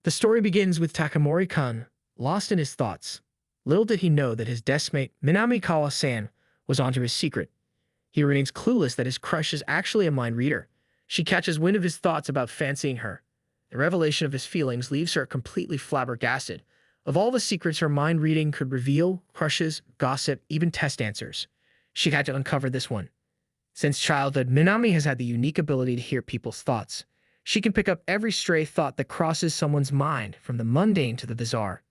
The story begins with Takamori-kun, lost in his thoughts. Little did he know that his deskmate, Minami Kawa-san, was onto his secret. He remains clueless that his crush is actually a mind reader. She catches wind of his thoughts about fancying her. The revelation of his feelings leaves her completely flabbergasted. Of all the secrets her mind reading could reveal, crushes, gossip, even test answers, she had to uncover this one. Since childhood, Minami has had the unique ability to hear people's thoughts. She can pick up every stray thought that crosses someone's mind, from the mundane to the bizarre.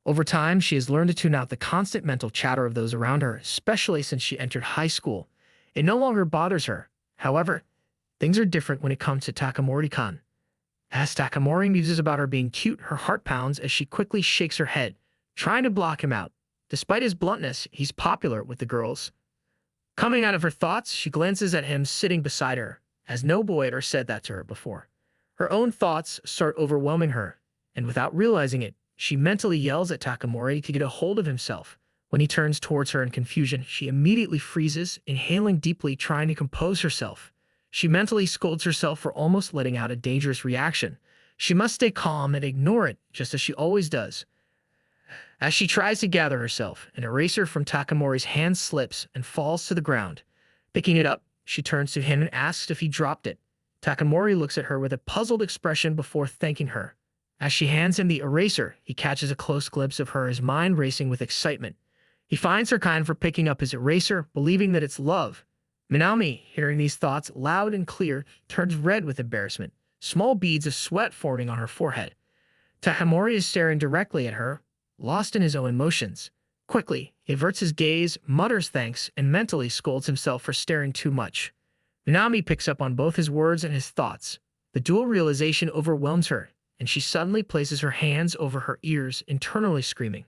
Over time, she has learned to tune out the constant mental chatter of those around her, especially since she entered high school. It no longer bothers her. However, things are different when it comes to Takamori-kun. As Takamori muses about her being cute, her heart pounds as she quickly shakes her head, trying to block him out. Despite his bluntness, he's popular with the girls. Coming out of her thoughts, she glances at him sitting beside her, as no boy had ever said that to her before. Her own thoughts start overwhelming her, and without realizing it, she mentally yells at Takamori to get a hold of himself. When he turns towards her in confusion, she immediately freezes, inhaling deeply, trying to compose herself. She mentally scolds herself for almost letting out a dangerous reaction. She must stay calm and ignore it, just as she always does. As she tries to gather herself, an eraser from Takamori's hand slips and falls to the ground. Picking it up, she turns to him and asks if he dropped it. Takamori looks at her with a puzzled expression before thanking her. As she hands him the eraser, he catches a close glimpse of her, his mind racing with excitement. He finds her kind for picking up his eraser, believing that it's love. Minami, hearing these thoughts loud and clear, turns red with embarrassment, small beads of sweat forming on her forehead. Takamori is staring directly at her, lost in his own emotions. Quickly, he averts his gaze, mutters thanks, and mentally scolds himself for staring too much. Minami picks up on both his words and his thoughts. The dual realization overwhelms her, and she suddenly places her hands over her ears, internally screaming.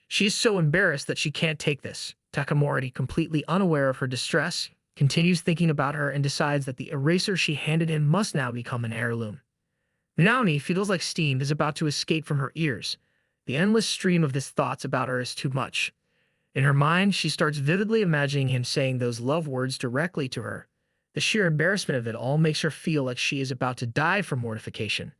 She is so embarrassed that she can't take this. Takamori, completely unaware of her distress, continues thinking about her and decides that the eraser she handed him must now become an heirloom. Minami feels like steam is about to escape from her ears. The endless stream of his thoughts about her is too much. In her mind, she starts vividly imagining him saying those love words directly to her. The sheer embarrassment of it all makes her feel like she is about to die from mortification.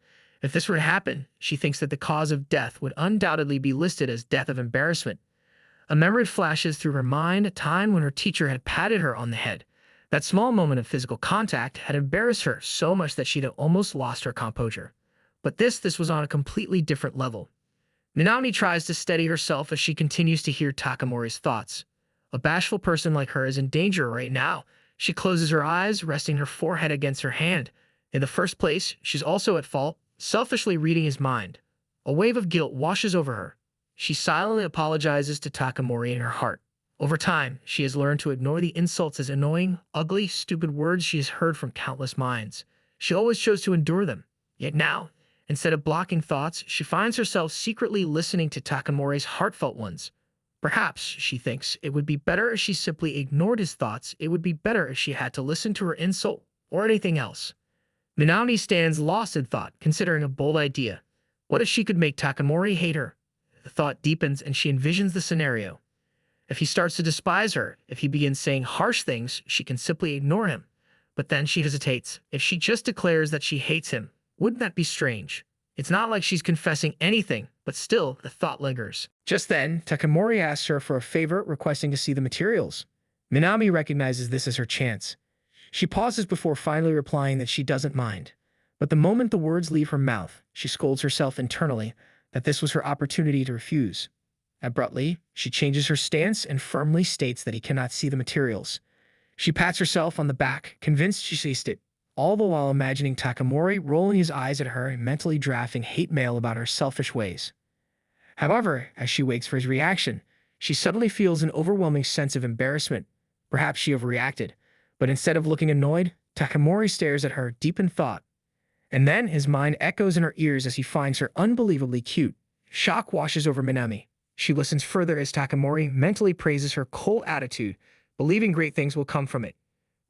If this were to happen, she thinks that the cause of death would undoubtedly be listed as death of embarrassment. A memory flashes through her mind, a time when her teacher had patted her on the head. That small moment of physical contact had embarrassed her so much that she'd almost lost her composure. But this was on a completely different level. Minami tries to steady herself as she continues to hear Takamori's thoughts. A bashful person like her is in danger right now. She closes her eyes, resting her forehead against her hand. In the first place, she's also at fault, selfishly reading his mind. A wave of guilt washes over her. She silently apologizes to Takamori in her heart. Over time, she has learned to ignore the insults as annoying, ugly, stupid words she has heard from countless minds. She always chose to endure them. Yet now, instead of blocking thoughts, she finds herself secretly listening to Takamori's heartfelt ones. Perhaps, she thinks, it would be better if she simply ignored his thoughts. It would be better if she had to listen to her insult or anything else. Minami stands lost in thought, considering a bold idea. What if she could make Takamori hate her? The thought deepens and she envisions the scenario. If he starts to despise her, if he begins saying harsh things, she can simply ignore him. But then she hesitates. If she just declares that she hates him, wouldn't that be strange? It's not like she's confessing anything, but still, the thought lingers. Just then, Takamori asks her for a favor, requesting to see the materials. Minami recognizes this as her chance. She pauses before finally replying that she doesn't mind. But the moment the words leave her mouth, she scolds herself internally that this was her opportunity to refuse. Abruptly, she changes her stance and firmly states that he cannot see the materials. She pats herself on the back, convinced she seized it, all the while imagining Takamori rolling his eyes at her and mentally drafting hate mail about her selfish ways. However, as she waits for his reaction, she suddenly feels an overwhelming sense of embarrassment. Perhaps she overreacted, but instead of looking annoyed, Takamori stares at her deep in thought. And then his mind echoes in her ears as he finds her unbelievably cute. Shock washes over Minami. She listens further as Takamori mentally praises her cool attitude, believing great things will come from it.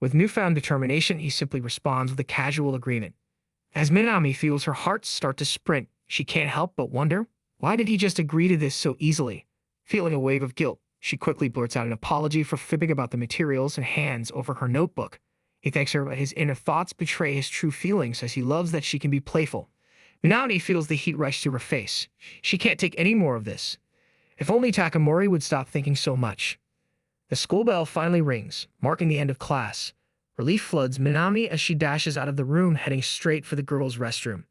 With newfound determination, he simply responds with a casual agreement. As Minami feels her heart start to sprint, she can't help but wonder, why did he just agree to this so easily? Feeling a wave of guilt, she quickly blurts out an apology for fibbing about the materials and hands over her notebook. He thanks her, but his inner thoughts betray his true feelings as he loves that she can be playful. Minami feels the heat rush to her face. She can't take any more of this. If only Takamori would stop thinking so much. The school bell finally rings, marking the end of class. Relief floods Minami as she dashes out of the room, heading straight for the girls' restroom.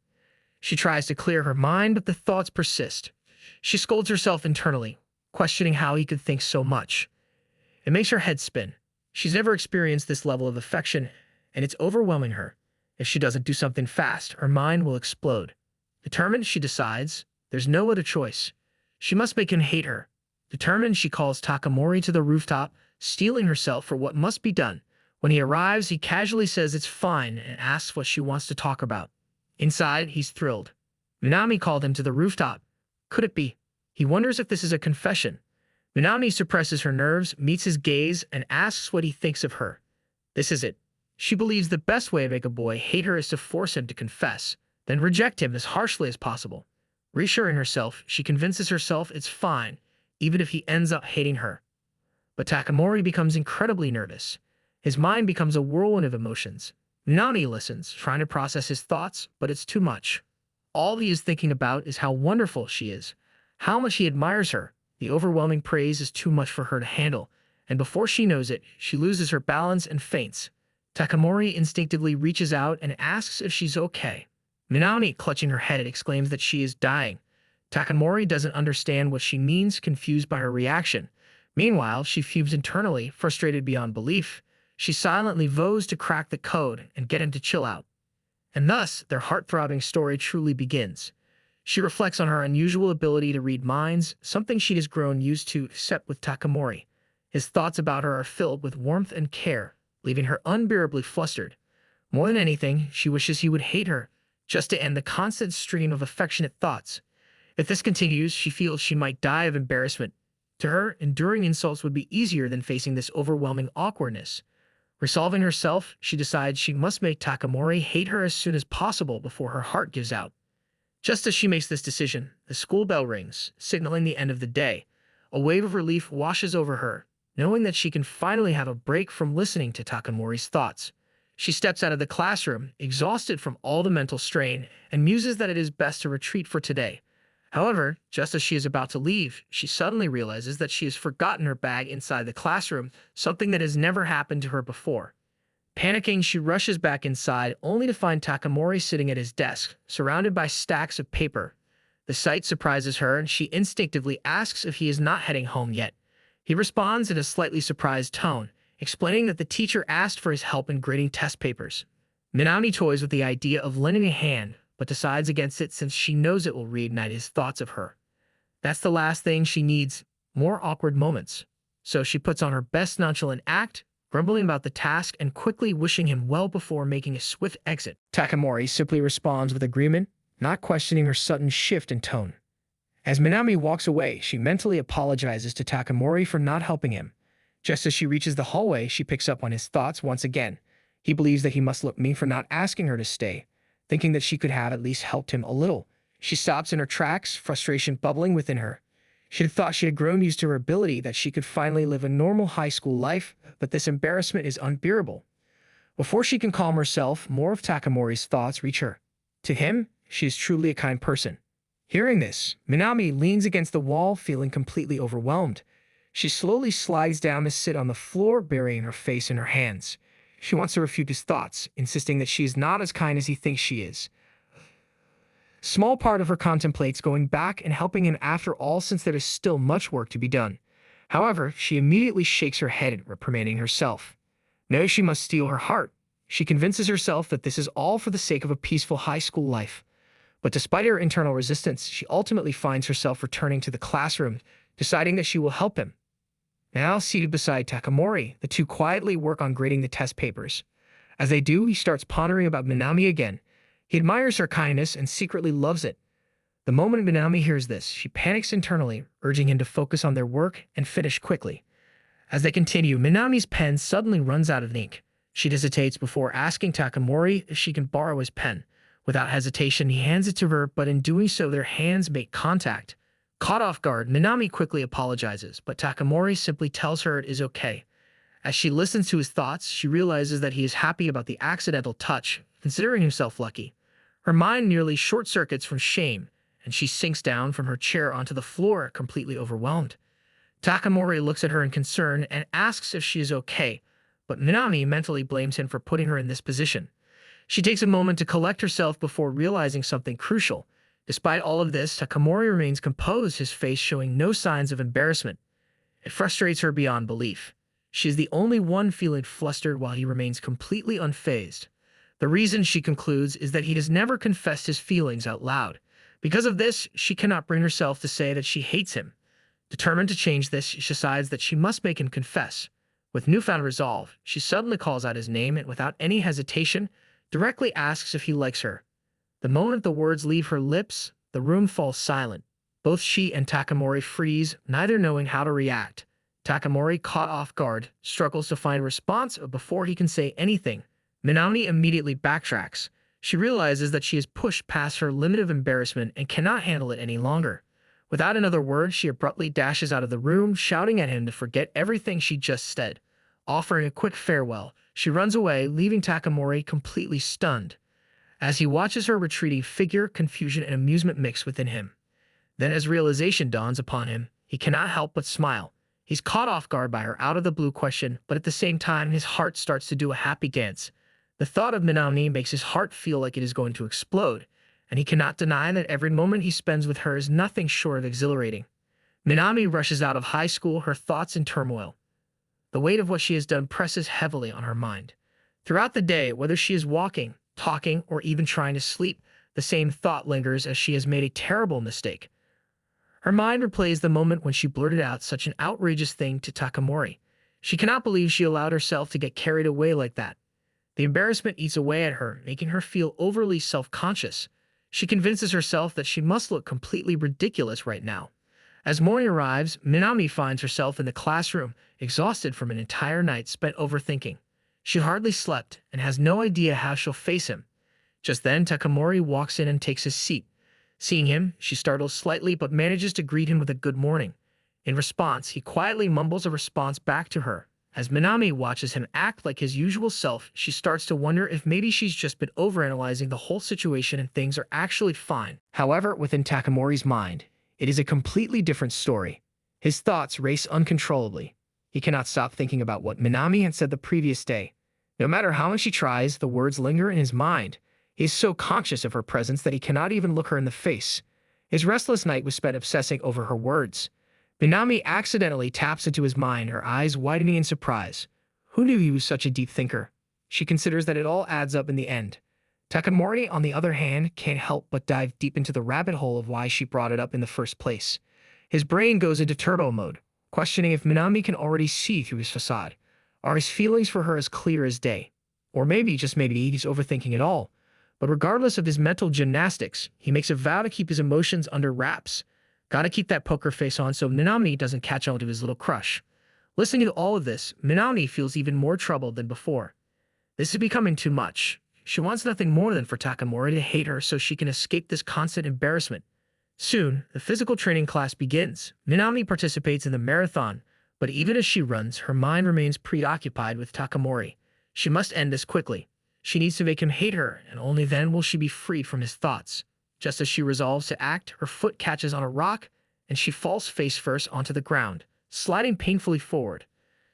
She tries to clear her mind, but the thoughts persist. She scolds herself internally, questioning how he could think so much. It makes her head spin. She's never experienced this level of affection, and it's overwhelming her. If she doesn't do something fast, her mind will explode. Determined, she decides there's no other choice. She must make him hate her. Determined, she calls Takamori to the rooftop, steeling herself for what must be done. When he arrives, he casually says it's fine and asks what she wants to talk about. Inside, he's thrilled. Minami called him to the rooftop. Could it be? He wonders if this is a confession. Minami suppresses her nerves, meets his gaze, and asks what he thinks of her. This is it. She believes the best way to make a boy hate her is to force him to confess, then reject him as harshly as possible. Reassuring herself, she convinces herself it's fine, even if he ends up hating her. But Takamori becomes incredibly nervous. His mind becomes a whirlwind of emotions. Minami listens, trying to process his thoughts, but it's too much. All he is thinking about is how wonderful she is, how much he admires her. The overwhelming praise is too much for her to handle, and before she knows it, she loses her balance and faints. Takamori instinctively reaches out and asks if she's okay. Minami, clutching her head, exclaims that she is dying. Takamori doesn't understand what she means, confused by her reaction. Meanwhile, she fumes internally, frustrated beyond belief. She silently vows to crack the code and get him to chill out. And thus, their heart-throbbing story truly begins. She reflects on her unusual ability to read minds, something she has grown used to except with Takamori. His thoughts about her are filled with warmth and care, leaving her unbearably flustered. More than anything, she wishes he would hate her, just to end the constant stream of affectionate thoughts. If this continues, she feels she might die of embarrassment. To her, enduring insults would be easier than facing this overwhelming awkwardness. Resolving herself, she decides she must make Takamori hate her as soon as possible before her heart gives out. Just as she makes this decision, the school bell rings, signaling the end of the day. A wave of relief washes over her, knowing that she can finally have a break from listening to Takamori's thoughts. She steps out of the classroom, exhausted from all the mental strain, and muses that it is best to retreat for today. However, just as she is about to leave, she suddenly realizes that she has forgotten her bag inside the classroom, something that has never happened to her before. Panicking, she rushes back inside, only to find Takamori sitting at his desk, surrounded by stacks of paper. The sight surprises her, and she instinctively asks if he is not heading home yet. He responds in a slightly surprised tone, explaining that the teacher asked for his help in grading test papers. Minami toys with the idea of lending a hand, but decides against it since she knows it will reignite his thoughts of her. That's the last thing she needs, more awkward moments. So she puts on her best nonchalant act, grumbling about the task and quickly wishing him well before making a swift exit. Takamori simply responds with agreement, not questioning her sudden shift in tone. As Minami walks away, she mentally apologizes to Takamori for not helping him. Just as she reaches the hallway, she picks up on his thoughts once again. He believes that he must look mean for not asking her to stay. Thinking that she could have at least helped him a little, she stops in her tracks, frustration bubbling within her. She had thought she had grown used to her ability that she could finally live a normal high school life, but this embarrassment is unbearable. Before she can calm herself, more of Takamori's thoughts reach her. To him, she is truly a kind person. Hearing this, Minami leans against the wall, feeling completely overwhelmed. She slowly slides down to sit on the floor, burying her face in her hands. She wants to refute his thoughts, insisting that she is not as kind as he thinks she is. Small part of her contemplates going back and helping him after all, since there is still much work to be done. However, she immediately shakes her head, reprimanding herself. No, she must steel her heart. She convinces herself that this is all for the sake of a peaceful high school life. But despite her internal resistance, she ultimately finds herself returning to the classroom, deciding that she will help him. Now, seated beside Takamori, the two quietly work on grading the test papers. As they do, he starts pondering about Minami again. He admires her kindness and secretly loves it. The moment Minami hears this, she panics internally, urging him to focus on their work and finish quickly. As they continue, Minami's pen suddenly runs out of ink. She hesitates before asking Takamori if she can borrow his pen. Without hesitation, he hands it to her, but in doing so, their hands make contact. Caught off guard, Minami quickly apologizes, but Takamori simply tells her it is okay. As she listens to his thoughts, she realizes that he is happy about the accidental touch, considering himself lucky. Her mind nearly short-circuits from shame, and she sinks down from her chair onto the floor, completely overwhelmed. Takamori looks at her in concern and asks if she is okay, but Minami mentally blames him for putting her in this position. She takes a moment to collect herself before realizing something crucial. Despite all of this, Takamori remains composed, his face showing no signs of embarrassment. It frustrates her beyond belief. She is the only one feeling flustered while he remains completely unfazed. The reason, she concludes, is that he has never confessed his feelings out loud. Because of this, she cannot bring herself to say that she hates him. Determined to change this, she decides that she must make him confess. With newfound resolve, she suddenly calls out his name and, without any hesitation, directly asks if he likes her. The moment the words leave her lips, the room falls silent. Both she and Takamori freeze, neither knowing how to react. Takamori, caught off guard, struggles to find a response, but before he can say anything, Minami immediately backtracks. She realizes that she has pushed past her limit of embarrassment and cannot handle it any longer. Without another word, she abruptly dashes out of the room, shouting at him to forget everything she just said. Offering a quick farewell, she runs away, leaving Takamori completely stunned. As he watches her retreating figure, confusion and amusement mix within him. Then, as realization dawns upon him, he cannot help but smile. He's caught off guard by her out-of-the-blue question, but at the same time, his heart starts to do a happy dance. The thought of Minami makes his heart feel like it is going to explode, and he cannot deny that every moment he spends with her is nothing short of exhilarating. Minami rushes out of high school, her thoughts in turmoil. The weight of what she has done presses heavily on her mind. Throughout the day, whether she is walking, talking, or even trying to sleep, the same thought lingers as she has made a terrible mistake. Her mind replays the moment when she blurted out such an outrageous thing to Takamori. She cannot believe she allowed herself to get carried away like that. The embarrassment eats away at her, making her feel overly self-conscious. She convinces herself that she must look completely ridiculous right now. As morning arrives, Minami finds herself in the classroom, exhausted from an entire night spent overthinking. She hardly slept and has no idea how she'll face him. Just then, Takamori walks in and takes his seat. Seeing him, she startles slightly but manages to greet him with a good morning. In response, he quietly mumbles a response back to her. As Minami watches him act like his usual self, she starts to wonder if maybe she's just been overanalyzing the whole situation and things are actually fine. However, within Takamori's mind, it is a completely different story. His thoughts race uncontrollably. He cannot stop thinking about what Minami had said the previous day. No matter how much he tries, the words linger in his mind. He is so conscious of her presence that he cannot even look her in the face. His restless night was spent obsessing over her words. Minami accidentally taps into his mind, her eyes widening in surprise. Who knew he was such a deep thinker? She considers that it all adds up in the end. Takamori, on the other hand, can't help but dive deep into the rabbit hole of why she brought it up in the first place. His brain goes into turbo mode, questioning if Minami can already see through his facade. Are his feelings for her as clear as day? Or maybe, just maybe, he's overthinking it all. But regardless of his mental gymnastics, he makes a vow to keep his emotions under wraps. Gotta keep that poker face on so Minami doesn't catch on to his little crush. Listening to all of this, Minami feels even more troubled than before. This is becoming too much. She wants nothing more than for Takamori to hate her so she can escape this constant embarrassment. Soon, the physical training class begins. Minami participates in the marathon, but even as she runs, her mind remains preoccupied with Takamori. She must end this quickly. She needs to make him hate her, and only then will she be freed from his thoughts. Just as she resolves to act, her foot catches on a rock, and she falls face first onto the ground, sliding painfully forward.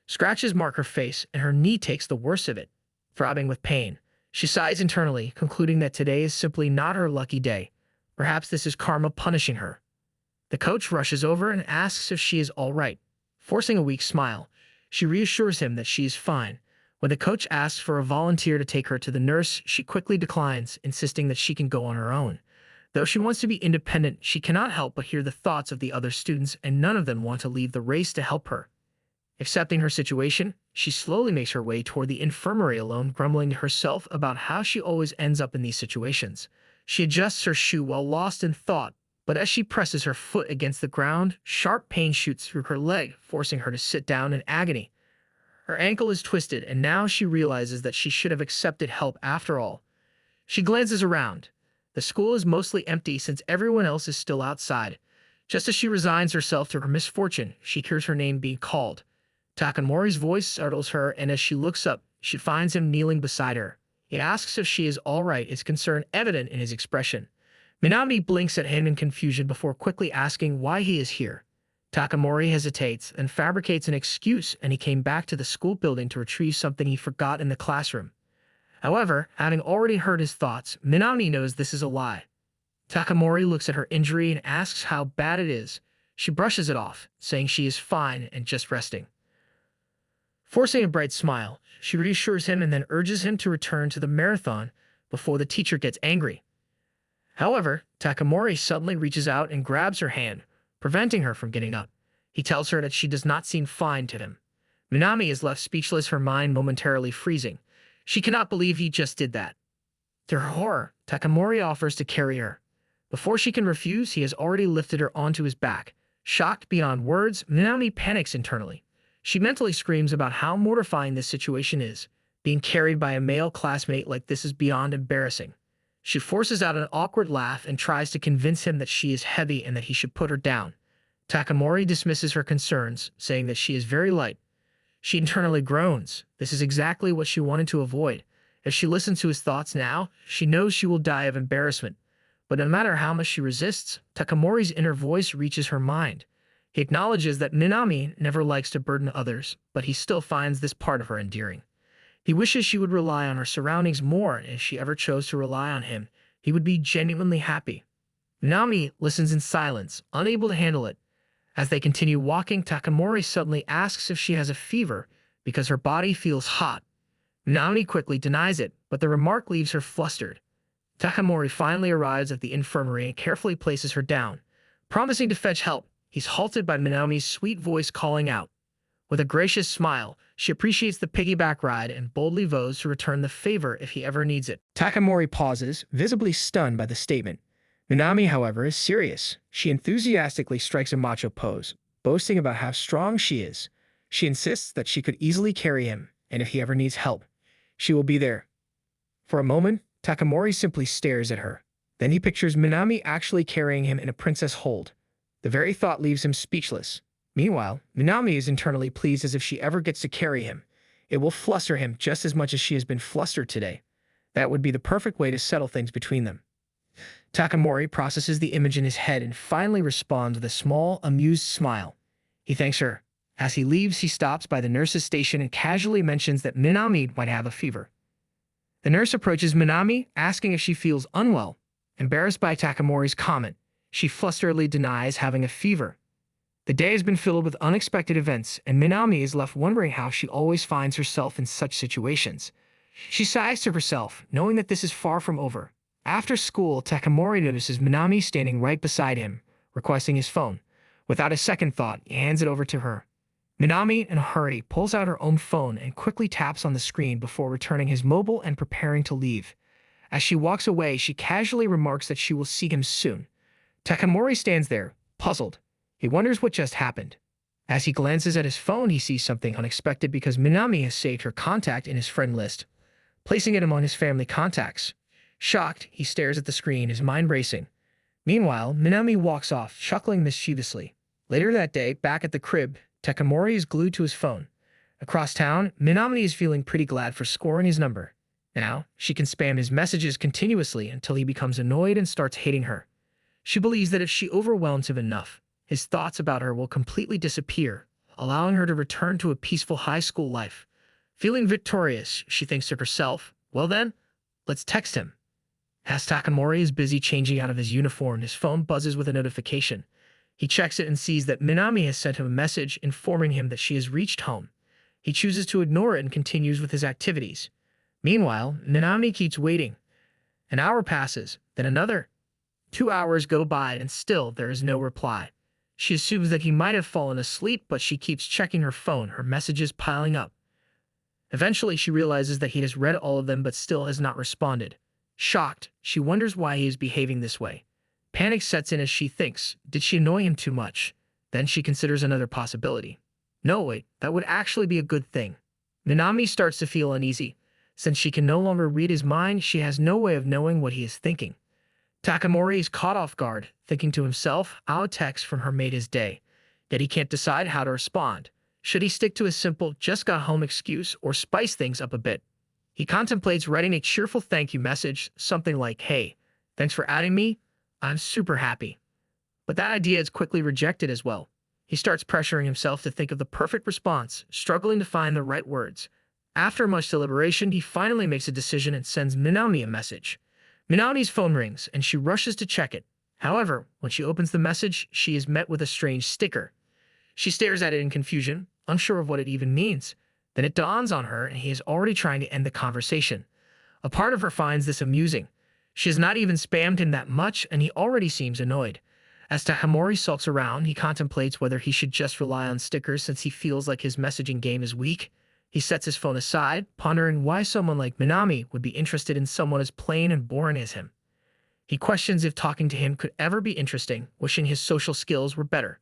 Scratches mark her face, and her knee takes the worst of it. Throbbing with pain, she sighs internally, concluding that today is simply not her lucky day. Perhaps this is karma punishing her. The coach rushes over and asks if she is all right. Forcing a weak smile, she reassures him that she is fine. When the coach asks for a volunteer to take her to the nurse, she quickly declines, insisting that she can go on her own. Though she wants to be independent, she cannot help but hear the thoughts of the other students, and none of them want to leave the race to help her. Accepting her situation, she slowly makes her way toward the infirmary alone, grumbling to herself about how she always ends up in these situations. She adjusts her shoe while lost in thought, but as she presses her foot against the ground, sharp pain shoots through her leg, forcing her to sit down in agony. Her ankle is twisted, and now she realizes that she should have accepted help after all. She glances around. The school is mostly empty since everyone else is still outside. Just as she resigns herself to her misfortune, she hears her name being called. Takamori's voice startles her, and as she looks up, she finds him kneeling beside her. He asks if she is all right, his concern evident in his expression. Minami blinks at him in confusion before quickly asking why he is here. Takamori hesitates and fabricates an excuse, and he came back to the school building to retrieve something he forgot in the classroom. However, having already heard his thoughts, Minami knows this is a lie. Takamori looks at her injury and asks how bad it is. She brushes it off, saying she is fine and just resting. Forcing a bright smile, she reassures him and then urges him to return to the marathon before the teacher gets angry. However, Takamori suddenly reaches out and grabs her hand, preventing her from getting up. He tells her that she does not seem fine to him. Minami is left speechless, her mind momentarily freezing. She cannot believe he just did that. To her horror, Takamori offers to carry her. Before she can refuse, he has already lifted her onto his back. Shocked beyond words, Minami panics internally. She mentally screams about how mortifying this situation is. Being carried by a male classmate like this is beyond embarrassing. She forces out an awkward laugh and tries to convince him that she is heavy and that he should put her down. Takamori dismisses her concerns, saying that she is very light. She internally groans. This is exactly what she wanted to avoid. If she listens to his thoughts now, she knows she will die of embarrassment. But no matter how much she resists, Takamori's inner voice reaches her mind. He acknowledges that Minami never likes to burden others, but he still finds this part of her endearing. He wishes she would rely on her surroundings more, and if she ever chose to rely on him, he would be genuinely happy. Minami listens in silence, unable to handle it. As they continue walking, Takamori suddenly asks if she has a fever because her body feels hot. Minami quickly denies it, but the remark leaves her flustered. Takamori finally arrives at the infirmary and carefully places her down. Promising to fetch help, he's halted by Minami's sweet voice calling out. With a gracious smile, she appreciates the piggyback ride and boldly vows to return the favor if he ever needs it. Takamori pauses, visibly stunned by the statement. Minami, however, is serious. She enthusiastically strikes a macho pose, boasting about how strong she is. She insists that she could easily carry him, and if he ever needs help, she will be there. For a moment, Takamori simply stares at her. Then he pictures Minami actually carrying him in a princess hold. The very thought leaves him speechless. Meanwhile, Minami is internally pleased, as if she ever gets to carry him, it will fluster him just as much as she has been flustered today. That would be the perfect way to settle things between them. Takamori processes the image in his head and finally responds with a small, amused smile. He thanks her. As he leaves, he stops by the nurse's station and casually mentions that Minami might have a fever. The nurse approaches Minami, asking if she feels unwell. Embarrassed by Takamori's comment, she flusteredly denies having a fever. The day has been filled with unexpected events, and Minami is left wondering how she always finds herself in such situations. She sighs to herself, knowing that this is far from over. After school, Takamori notices Minami standing right beside him, requesting his phone. Without a second thought, he hands it over to her. Minami, in a hurry, pulls out her own phone and quickly taps on the screen before returning his mobile and preparing to leave. As she walks away, she casually remarks that she will see him soon. Takamori stands there, puzzled. He wonders what just happened. As he glances at his phone, he sees something unexpected because Minami has saved her contact in his friend list, placing it among his family contacts. Shocked, he stares at the screen, his mind racing. Meanwhile, Minami walks off, chuckling mischievously. Later that day, back at the crib, Takamori is glued to his phone. Across town, Minami is feeling pretty glad for scoring his number. Now, she can spam his messages continuously until he becomes annoyed and starts hating her. She believes that if she overwhelms him enough, his thoughts about her will completely disappear, allowing her to return to a peaceful high school life. Feeling victorious, she thinks to herself, well then, let's text him. As Takamori is busy changing out of his uniform, his phone buzzes with a notification. He checks it and sees that Minami has sent him a message informing him that she has reached home. He chooses to ignore it and continues with his activities. Meanwhile, Minami keeps waiting. An hour passes, then another. 2 hours go by and still there is no reply. She assumes that he might have fallen asleep, but she keeps checking her phone, her messages piling up. Eventually, she realizes that he has read all of them but still has not responded. Shocked, she wonders why he is behaving this way. Panic sets in as she thinks, did she annoy him too much? Then she considers another possibility. No, wait, that would actually be a good thing. Minami starts to feel uneasy. Since she can no longer read his mind, she has no way of knowing what he is thinking. Takamori is caught off guard, thinking to himself how a text from her made his day. Yet he can't decide how to respond. Should he stick to his simple, just got home excuse or spice things up a bit? He contemplates writing a cheerful thank you message, something like, "Hey, thanks for adding me. I'm super happy." But that idea is quickly rejected as well. He starts pressuring himself to think of the perfect response, struggling to find the right words. After much deliberation, he finally makes a decision and sends Minami a message. Minami's phone rings, and she rushes to check it. However, when she opens the message, she is met with a strange sticker. She stares at it in confusion, unsure of what it even means. Then it dawns on her, and he is already trying to end the conversation. A part of her finds this amusing. She has not even spammed him that much, and he already seems annoyed. As Takamori sulks around, he contemplates whether he should just rely on stickers since he feels like his messaging game is weak. He sets his phone aside, pondering why someone like Minami would be interested in someone as plain and boring as him. He questions if talking to him could ever be interesting, wishing his social skills were better.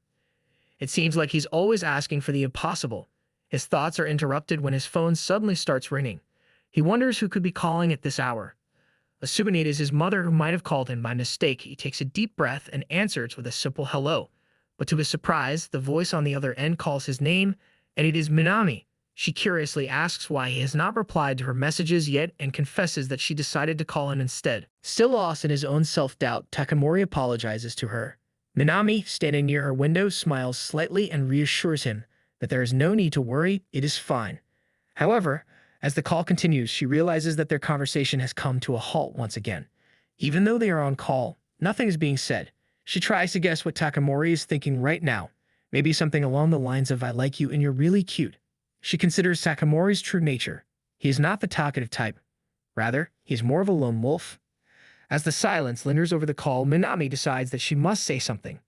It seems like he's always asking for the impossible. His thoughts are interrupted when his phone suddenly starts ringing. He wonders who could be calling at this hour. Assuming it is his mother who might have called him by mistake, he takes a deep breath and answers with a simple hello. But to his surprise, the voice on the other end calls his name, and it is Minami. She curiously asks why he has not replied to her messages yet and confesses that she decided to call him instead. Still lost in his own self-doubt, Takamori apologizes to her. Minami, standing near her window, smiles slightly and reassures him that there is no need to worry, it is fine. However, as the call continues, she realizes that their conversation has come to a halt once again. Even though they are on call, nothing is being said. She tries to guess what Takamori is thinking right now. Maybe something along the lines of, "I like you and you're really cute." She considers Takamori's true nature. He is not the talkative type. Rather, he is more of a lone wolf. As the silence lingers over the call, Minami decides that she must say something.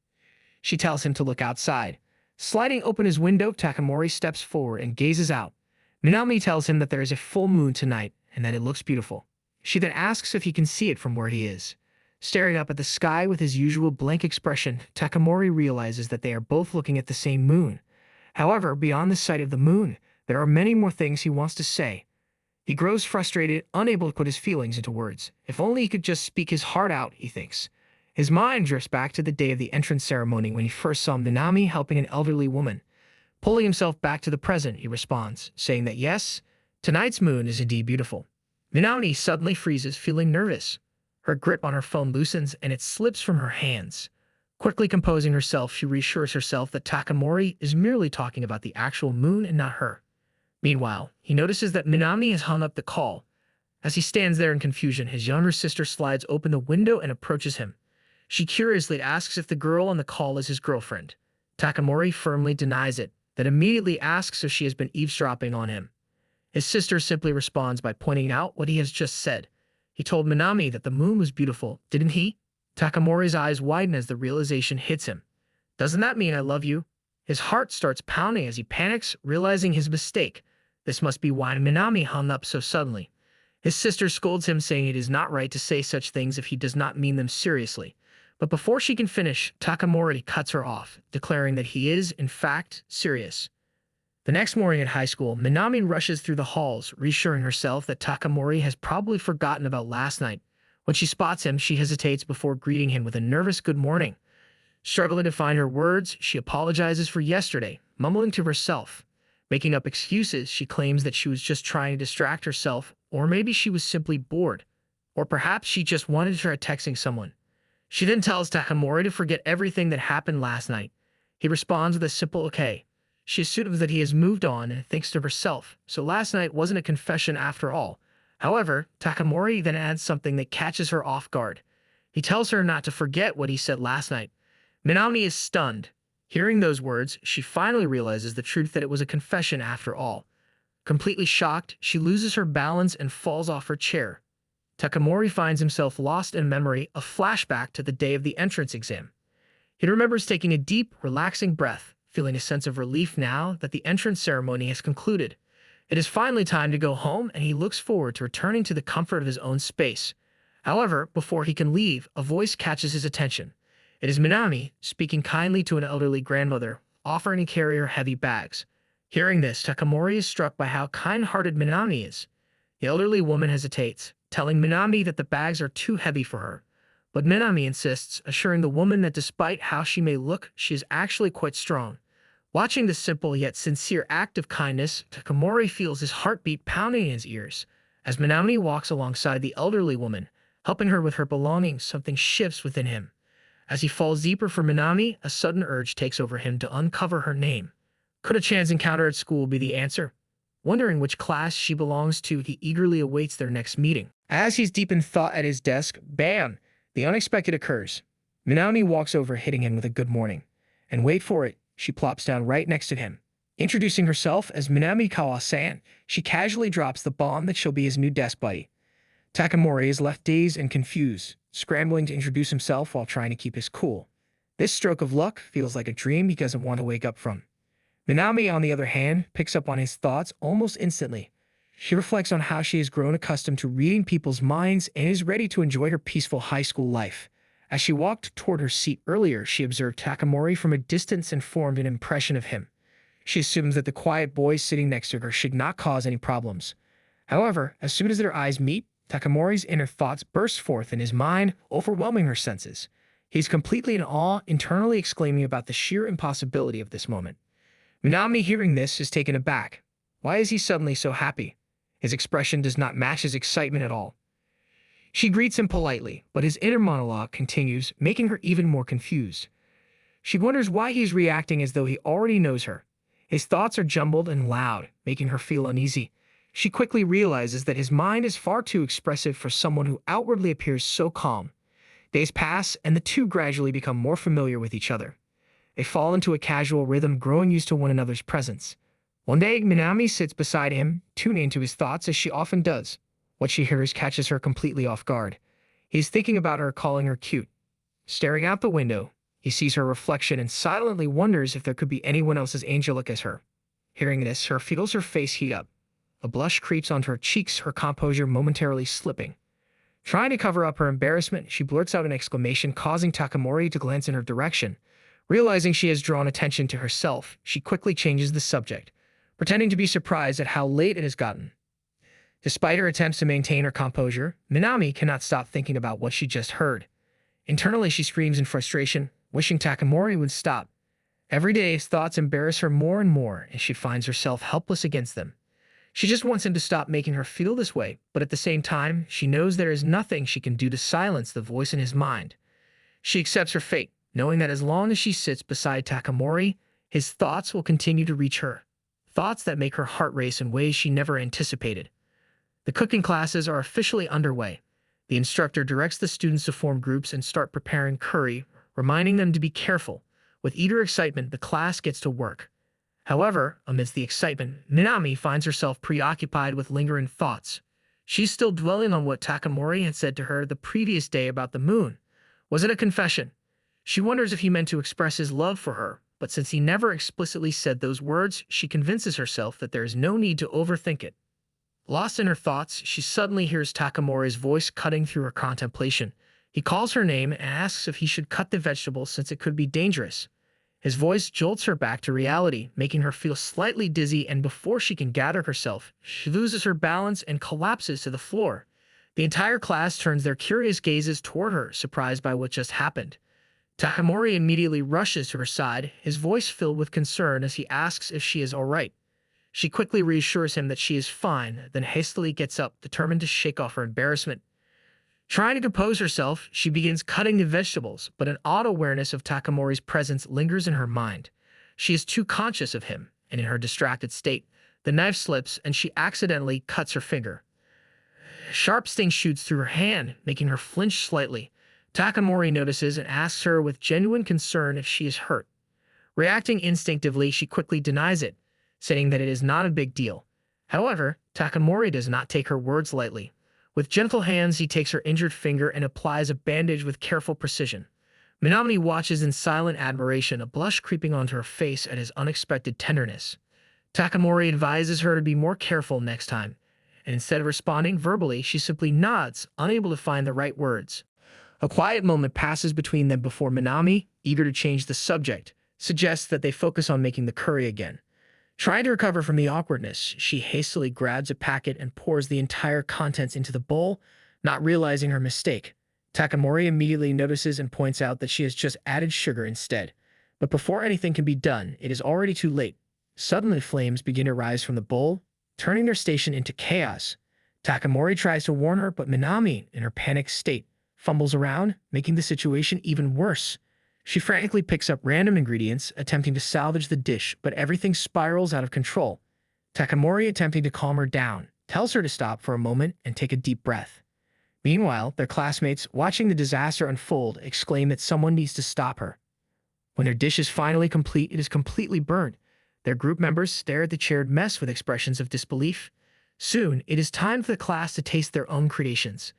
She tells him to look outside. Sliding open his window, Takamori steps forward and gazes out. Minami tells him that there is a full moon tonight and that it looks beautiful. She then asks if he can see it from where he is. Staring up at the sky with his usual blank expression, Takamori realizes that they are both looking at the same moon. However, beyond the sight of the moon, there are many more things he wants to say. He grows frustrated, unable to put his feelings into words. If only he could just speak his heart out, he thinks. His mind drifts back to the day of the entrance ceremony when he first saw Minami helping an elderly woman. Pulling himself back to the present, he responds, saying that yes, tonight's moon is indeed beautiful. Minami suddenly freezes, feeling nervous. Her grip on her phone loosens and it slips from her hands. Quickly composing herself, she reassures herself that Takamori is merely talking about the actual moon and not her. Meanwhile, he notices that Minami has hung up the call. As he stands there in confusion, his younger sister slides open the window and approaches him. She curiously asks if the girl on the call is his girlfriend. Takamori firmly denies it, then immediately asks if she has been eavesdropping on him. His sister simply responds by pointing out what he has just said. He told Minami that the moon was beautiful, didn't he? Takamori's eyes widen as the realization hits him. Doesn't that mean I love you? His heart starts pounding as he panics, realizing his mistake. This must be why Minami hung up so suddenly. His sister scolds him, saying it is not right to say such things if he does not mean them seriously. But before she can finish, Takamori cuts her off, declaring that he is, in fact, serious. The next morning at high school, Minami rushes through the halls, reassuring herself that Takamori has probably forgotten about last night. When she spots him, she hesitates before greeting him with a nervous good morning. Struggling to find her words, she apologizes for yesterday, mumbling to herself. Making up excuses, she claims that she was just trying to distract herself, or maybe she was simply bored. Or perhaps she just wanted to try texting someone. She then tells Takamori to forget everything that happened last night. He responds with a simple okay. She assumes that he has moved on and thinks to herself, so last night wasn't a confession after all. However, Takamori then adds something that catches her off guard. He tells her not to forget what he said last night. Minami is stunned. Hearing those words, she finally realizes the truth that it was a confession after all. Completely shocked, she loses her balance and falls off her chair. Takamori finds himself lost in memory, a flashback to the day of the entrance exam. He remembers taking a deep, relaxing breath, feeling a sense of relief now that the entrance ceremony has concluded. It is finally time to go home, and he looks forward to returning to the comfort of his own space. However, before he can leave, a voice catches his attention. It is Minami, speaking kindly to an elderly grandmother, offering to carry her heavy bags. Hearing this, Takamori is struck by how kind-hearted Minami is. The elderly woman hesitates, telling Minami that the bags are too heavy for her. But Minami insists, assuring the woman that despite how she may look, she is actually quite strong. Watching this simple yet sincere act of kindness, Takamori feels his heartbeat pounding in his ears. As Minami walks alongside the elderly woman, helping her with her belongings, something shifts within him. As he falls deeper for Minami, a sudden urge takes over him to uncover her name. Could a chance encounter at school be the answer? Wondering which class she belongs to, he eagerly awaits their next meeting. As he's deep in thought at his desk, bam! The unexpected occurs. Minami walks over, hitting him with a good morning. And wait for it, she plops down right next to him. Introducing herself as Minami Kawa-san, she casually drops the bomb that she'll be his new desk buddy. Takamori is left dazed and confused, scrambling to introduce himself while trying to keep his cool. This stroke of luck feels like a dream he doesn't want to wake up from. Minami, on the other hand, picks up on his thoughts almost instantly. She reflects on how she has grown accustomed to reading people's minds and is ready to enjoy her peaceful high school life. As she walked toward her seat earlier, she observed Takamori from a distance and formed an impression of him. She assumes that the quiet boy sitting next to her should not cause any problems. However, as soon as their eyes meet, Takamori's inner thoughts burst forth in his mind, overwhelming her senses. He's completely in awe, internally exclaiming about the sheer impossibility of this moment. Minami, hearing this, is taken aback. Why is he suddenly so happy? His expression does not match his excitement at all. She greets him politely, but his inner monologue continues, making her even more confused. She wonders why he is reacting as though he already knows her. His thoughts are jumbled and loud, making her feel uneasy. She quickly realizes that his mind is far too expressive for someone who outwardly appears so calm. Days pass, and the two gradually become more familiar with each other. They fall into a casual rhythm, growing used to one another's presence. One day, Minami sits beside him, tuning into his thoughts as she often does. What she hears catches her completely off guard. He's thinking about her, calling her cute. Staring out the window, he sees her reflection and silently wonders if there could be anyone else as angelic as her. Hearing this, she feels her face heat up. A blush creeps onto her cheeks, her composure momentarily slipping. Trying to cover up her embarrassment, she blurts out an exclamation, causing Takamori to glance in her direction. Realizing she has drawn attention to herself, she quickly changes the subject, pretending to be surprised at how late it has gotten. Despite her attempts to maintain her composure, Minami cannot stop thinking about what she just heard. Internally, she screams in frustration, wishing Takamori would stop. Every day, his thoughts embarrass her more and more, and she finds herself helpless against them. She just wants him to stop making her feel this way, but at the same time, she knows there is nothing she can do to silence the voice in his mind. She accepts her fate, knowing that as long as she sits beside Takamori, his thoughts will continue to reach her. Thoughts that make her heart race in ways she never anticipated. The cooking classes are officially underway. The instructor directs the students to form groups and start preparing curry, reminding them to be careful. With eager excitement, the class gets to work. However, amidst the excitement, Minami finds herself preoccupied with lingering thoughts. She's still dwelling on what Takamori had said to her the previous day about the moon. Was it a confession? She wonders if he meant to express his love for her, but since he never explicitly said those words, she convinces herself that there is no need to overthink it. Lost in her thoughts, she suddenly hears Takamori's voice cutting through her contemplation. He calls her name and asks if he should cut the vegetables since it could be dangerous. His voice jolts her back to reality, making her feel slightly dizzy, and before she can gather herself, she loses her balance and collapses to the floor. The entire class turns their curious gazes toward her, surprised by what just happened. Takamori immediately rushes to her side, his voice filled with concern as he asks if she is all right. She quickly reassures him that she is fine, then hastily gets up, determined to shake off her embarrassment. Trying to compose herself, she begins cutting the vegetables, but an odd awareness of Takamori's presence lingers in her mind. She is too conscious of him, and in her distracted state, the knife slips and she accidentally cuts her finger. A sharp sting shoots through her hand, making her flinch slightly. Takamori notices and asks her with genuine concern if she is hurt. Reacting instinctively, she quickly denies it, saying that it is not a big deal. However, Takamori does not take her words lightly. With gentle hands, he takes her injured finger and applies a bandage with careful precision. Minami watches in silent admiration, a blush creeping onto her face at his unexpected tenderness. Takamori advises her to be more careful next time, and instead of responding verbally, she simply nods, unable to find the right words. A quiet moment passes between them before Minami, eager to change the subject, suggests that they focus on making the curry again. Trying to recover from the awkwardness, she hastily grabs a packet and pours the entire contents into the bowl, not realizing her mistake. Takamori immediately notices and points out that she has just added sugar instead. But before anything can be done, it is already too late. Suddenly, flames begin to rise from the bowl, turning their station into chaos. Takamori tries to warn her, but Minami, in her panicked state, fumbles around, making the situation even worse. She frantically picks up random ingredients, attempting to salvage the dish, but everything spirals out of control. Takamori, attempting to calm her down, tells her to stop for a moment and take a deep breath. Meanwhile, their classmates, watching the disaster unfold, exclaim that someone needs to stop her. When their dish is finally complete, it is completely burned. Their group members stare at the charred mess with expressions of disbelief. Soon, it is time for the class to taste their own creations.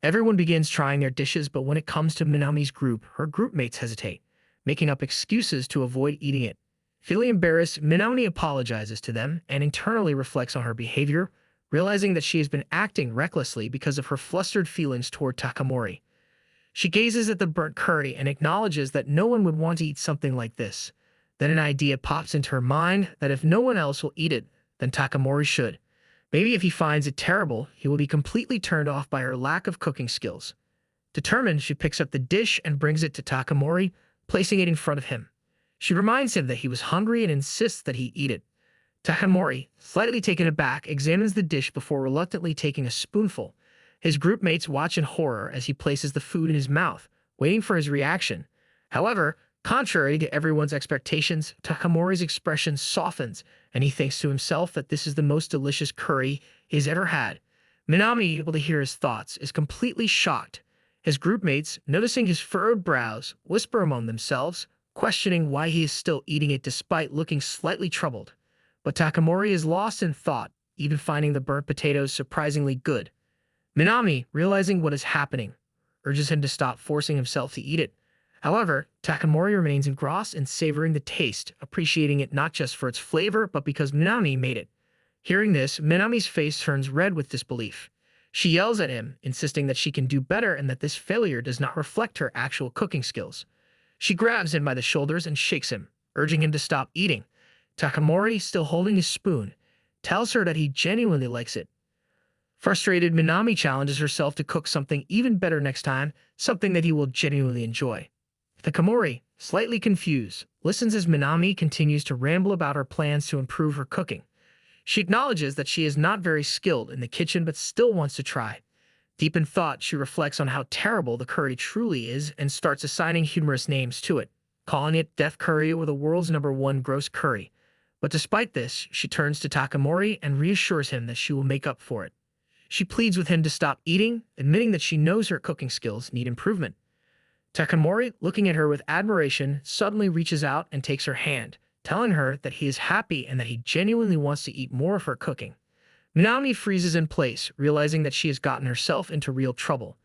Everyone begins trying their dishes, but when it comes to Minami's group, her group mates hesitate, making up excuses to avoid eating it. Feeling embarrassed, Minami apologizes to them and internally reflects on her behavior, realizing that she has been acting recklessly because of her flustered feelings toward Takamori. She gazes at the burnt curry and acknowledges that no one would want to eat something like this. Then an idea pops into her mind that if no one else will eat it, then Takamori should. Maybe if he finds it terrible, he will be completely turned off by her lack of cooking skills. Determined, she picks up the dish and brings it to Takamori, placing it in front of him. She reminds him that he was hungry and insists that he eat it. Takamori, slightly taken aback, examines the dish before reluctantly taking a spoonful. His group mates watch in horror as he places the food in his mouth, waiting for his reaction. However, contrary to everyone's expectations, Takamori's expression softens, and he thinks to himself that this is the most delicious curry he has ever had. Minami, able to hear his thoughts, is completely shocked. His group mates, noticing his furrowed brows, whisper among themselves, questioning why he is still eating it despite looking slightly troubled. But Takamori is lost in thought, even finding the burnt potatoes surprisingly good. Minami, realizing what is happening, urges him to stop forcing himself to eat it. However, Takamori remains engrossed in savoring the taste, appreciating it not just for its flavor, but because Minami made it. Hearing this, Minami's face turns red with disbelief. She yells at him, insisting that she can do better and that this failure does not reflect her actual cooking skills. She grabs him by the shoulders and shakes him, urging him to stop eating. Takamori, still holding his spoon, tells her that he genuinely likes it. Frustrated, Minami challenges herself to cook something even better next time, something that he will genuinely enjoy. Takamori, slightly confused, listens as Minami continues to ramble about her plans to improve her cooking. She acknowledges that she is not very skilled in the kitchen but still wants to try. Deep in thought, she reflects on how terrible the curry truly is and starts assigning humorous names to it, calling it Death Curry or the world's #1 gross curry. But despite this, she turns to Takamori and reassures him that she will make up for it. She pleads with him to stop eating, admitting that she knows her cooking skills need improvement. Takamori, looking at her with admiration, suddenly reaches out and takes her hand, telling her that he is happy and that he genuinely wants to eat more of her cooking. Minami freezes in place, realizing that she has gotten herself into real trouble.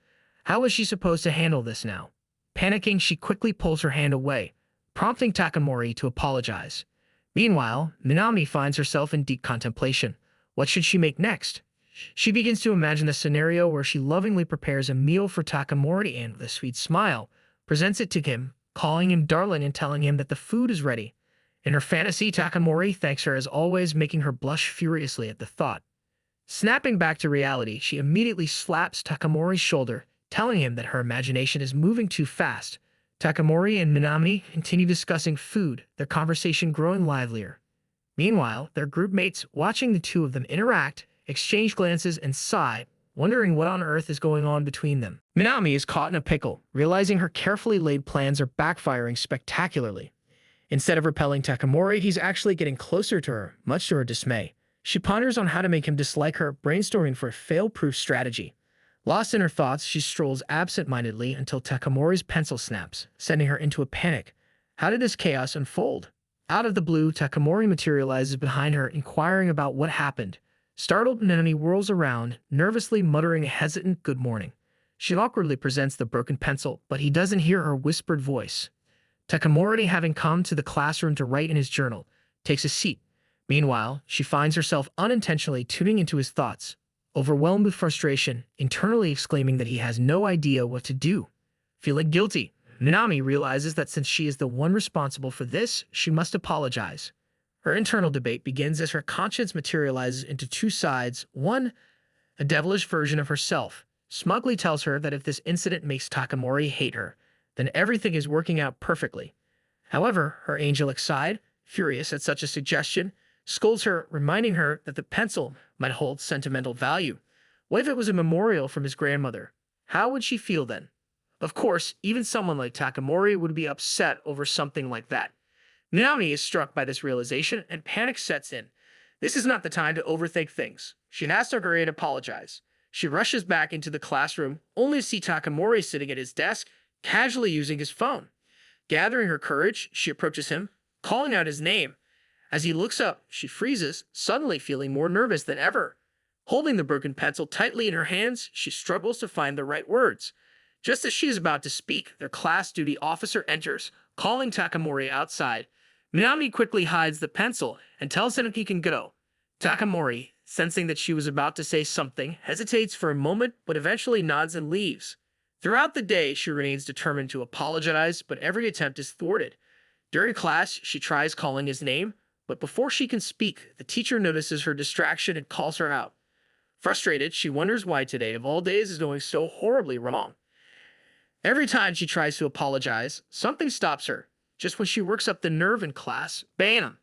How is she supposed to handle this now? Panicking, she quickly pulls her hand away, prompting Takamori to apologize. Meanwhile, Minami finds herself in deep contemplation. What should she make next? She begins to imagine the scenario where she lovingly prepares a meal for Takamori and, with a sweet smile, presents it to him, calling him darling and telling him that the food is ready. In her fantasy, Takamori thanks her as always, making her blush furiously at the thought. Snapping back to reality, she immediately slaps Takamori's shoulder, telling him that her imagination is moving too fast. Takamori and Minami continue discussing food, their conversation growing livelier. Meanwhile, their group mates, watching the two of them interact, exchange glances and sigh, wondering what on earth is going on between them. Minami is caught in a pickle, realizing her carefully laid plans are backfiring spectacularly. Instead of repelling Takamori, he's actually getting closer to her, much to her dismay. She ponders on how to make him dislike her, brainstorming for a fail-proof strategy. Lost in her thoughts, she strolls absent-mindedly until Takamori's pencil snaps, sending her into a panic. How did this chaos unfold? Out of the blue, Takamori materializes behind her, inquiring about what happened. Startled, Minami whirls around, nervously muttering a hesitant good morning. She awkwardly presents the broken pencil, but he doesn't hear her whispered voice. Takamori, having come to the classroom to write in his journal, takes a seat. Meanwhile, she finds herself unintentionally tuning into his thoughts, overwhelmed with frustration, internally exclaiming that he has no idea what to do. Feeling guilty, Minami realizes that since she is the one responsible for this, she must apologize. Her internal debate begins as her conscience materializes into two sides. One, a devilish version of herself, smugly tells her that if this incident makes Takamori hate her, then everything is working out perfectly. However, her angelic side, furious at such a suggestion, scolds her, reminding her that the pencil might hold sentimental value. What if it was a memorial from his grandmother? How would she feel then? Of course, even someone like Takamori would be upset over something like that. Minami is struck by this realization and panic sets in. This is not the time to overthink things. She has to hurry and apologize. She rushes back into the classroom, only to see Takamori sitting at his desk, casually using his phone. Gathering her courage, she approaches him, calling out his name. As he looks up, she freezes, suddenly feeling more nervous than ever. Holding the broken pencil tightly in her hands, she struggles to find the right words. Just as she is about to speak, their class duty officer enters, calling Takamori outside. Minami quickly hides the pencil and tells him he can go. Takamori, sensing that she was about to say something, hesitates for a moment but eventually nods and leaves. Throughout the day, she remains determined to apologize, but every attempt is thwarted. During class, she tries calling his name, but before she can speak, the teacher notices her distraction and calls her out. Frustrated, she wonders why today, of all days, is going so horribly wrong. Every time she tries to apologize, something stops her. Just when she works up the nerve in class, bam!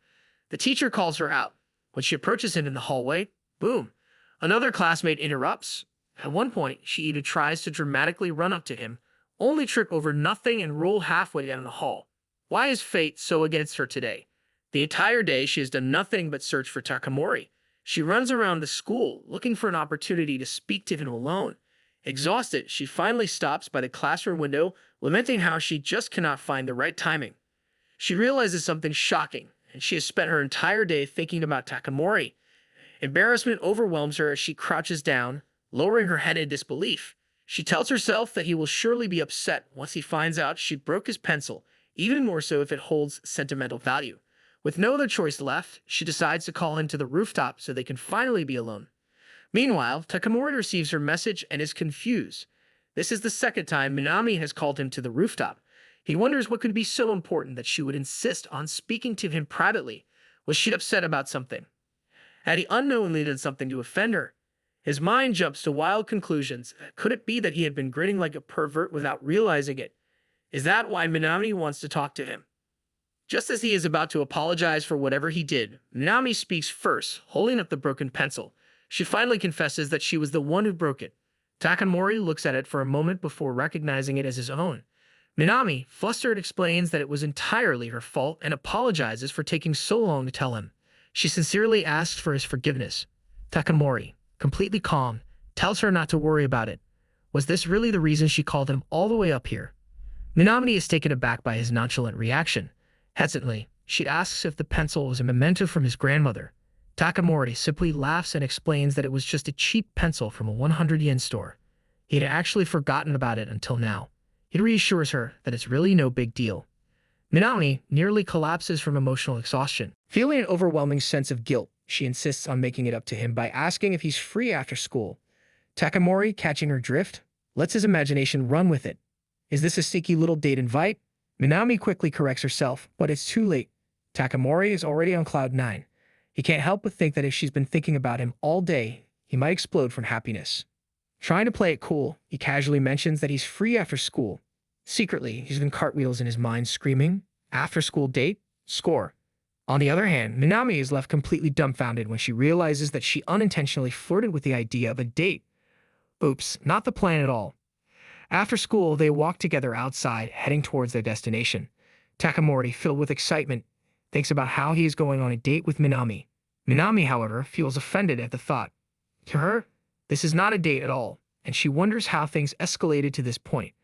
The teacher calls her out. When she approaches him in the hallway, boom! Another classmate interrupts. At one point, she even tries to dramatically run up to him, only trip over nothing and roll halfway down the hall. Why is fate so against her today? The entire day, she has done nothing but search for Takamori. She runs around the school, looking for an opportunity to speak to him alone. Exhausted, she finally stops by the classroom window, lamenting how she just cannot find the right timing. She realizes something shocking, and she has spent her entire day thinking about Takamori. Embarrassment overwhelms her as she crouches down, lowering her head in disbelief. She tells herself that he will surely be upset once he finds out she broke his pencil, even more so if it holds sentimental value. With no other choice left, she decides to call him to the rooftop so they can finally be alone. Meanwhile, Takamori receives her message and is confused. This is the second time Minami has called him to the rooftop. He wonders what could be so important that she would insist on speaking to him privately. Was she upset about something? Had he unknowingly done something to offend her? His mind jumps to wild conclusions. Could it be that he had been grinning like a pervert without realizing it? Is that why Minami wants to talk to him? Just as he is about to apologize for whatever he did, Minami speaks first, holding up the broken pencil. She finally confesses that she was the one who broke it. Takamori looks at it for a moment before recognizing it as his own. Minami, flustered, explains that it was entirely her fault and apologizes for taking so long to tell him. She sincerely asks for his forgiveness. Takamori, completely calm, tells her not to worry about it. Was this really the reason she called him all the way up here? Minami is taken aback by his nonchalant reaction. Hesitantly, she asks if the pencil was a memento from his grandmother. Takamori simply laughs and explains that it was just a cheap pencil from a 100-yen store. He had actually forgotten about it until now. He reassures her that it's really no big deal. Minami nearly collapses from emotional exhaustion. Feeling an overwhelming sense of guilt, she insists on making it up to him by asking if he's free after school. Takamori, catching her drift, lets his imagination run with it. Is this a sneaky little date invite? Minami quickly corrects herself, but it's too late. Takamori is already on cloud 9. He can't help but think that if she's been thinking about him all day, he might explode from happiness. Trying to play it cool, he casually mentions that he's free after school. Secretly, he's been cartwheels in his mind, screaming, "After-school date? Score." On the other hand, Minami is left completely dumbfounded when she realizes that she unintentionally flirted with the idea of a date. Oops, not the plan at all. After school, they walk together outside, heading towards their destination. Takamori, filled with excitement, thinks about how he is going on a date with Minami. Minami, however, feels offended at the thought. To her, this is not a date at all, and she wonders how things escalated to this point.